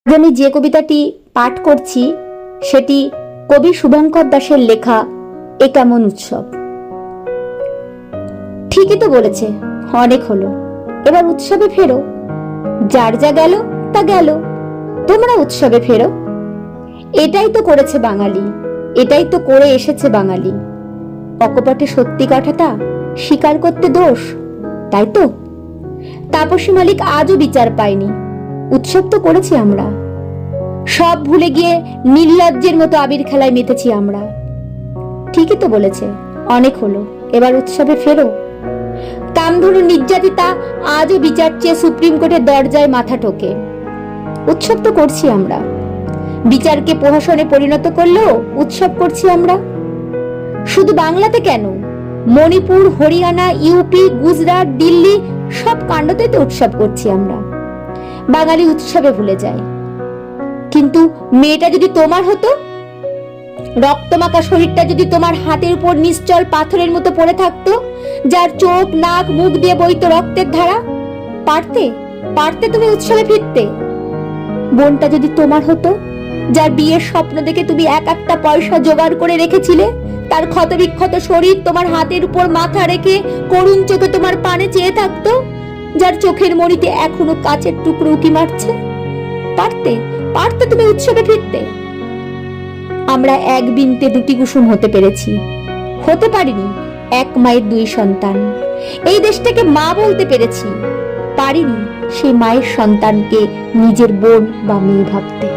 আমি যে কবিতাটি পাঠ করছি সেটি কবি শুভঙ্কর দাশের লেখা এ কেমন উৎসব। ঠিকই তো বলেছে, অনেক হলো, এবার উৎসবে ফেরো। যার যা গেল তা গেল, তোমরা উৎসবে ফেরো। এটাই তো করেছে বাঙালি, এটাই তো করে এসেছে বাঙালি। অকপটে সত্যি কথাটা স্বীকার করতে দোষ, তাই তো? তাপসী মালিক আজও বিচার পায়নি। উৎসব তো করেছি আমরা, সব ভুলে গিয়ে নির্লজ্জের মতো আবির খেলায় মেতেছি আমরা। ঠিকই তো বলেছে, অনেক হলো, এবার উৎসবে ফেরো। কামধুরু নির্যাতিতা আজও বিচার চেয়ে সুপ্রিম কোর্টের দরজায় মাথা ঠোকে। উৎসব তো করছি আমরা, বিচারকে প্রহসনে পরিণত করলেও উৎসব করছি আমরা। শুধু বাংলাতে কেন, মণিপুর, হরিয়ানা, ইউপি, গুজরাট, দিল্লি সব কাণ্ডতে তো উৎসব করছি আমরা। বাঙালি উৎসবে ভুলে যায়। কিন্তু মেয়েটা যদি তোমার হতো, রক্তমাখা শরীরটা যদি তোমার হাতের উপর নিশ্চল পাথরের মতো পড়ে থাকতো, যার চোখ নাক মুখ দিয়ে বইতো রক্তের ধারা, পারতে পারতে তুমি উৎসবে ফিরতে? বোনটা যদি তোমার হতো, যার বিয়ের স্বপ্ন দেখে তুমি এক একটা পয়সা জোগাড় করে রেখেছিলে, তার ক্ষতবিক্ষত শরীর তোমার হাতের উপর মাথা রেখে করুণ চোখে তোমার পানে চেয়ে থাকতো, যার চোখের মণিতে এখনো কাচের টুকরো উকি মারছে, পারতে পারতে তুমি উৎসবে ফিরতে? আমরা এক বিনতে দুটি কুসুম হতে পেরেছি, হতে পারিনি এক মায়ের দুই সন্তান। এই দেশটাকে মা বলতে পেরেছি, পারিনি সেই মায়ের সন্তানকে নিজের বোন বা মেয়ে ভাবতে।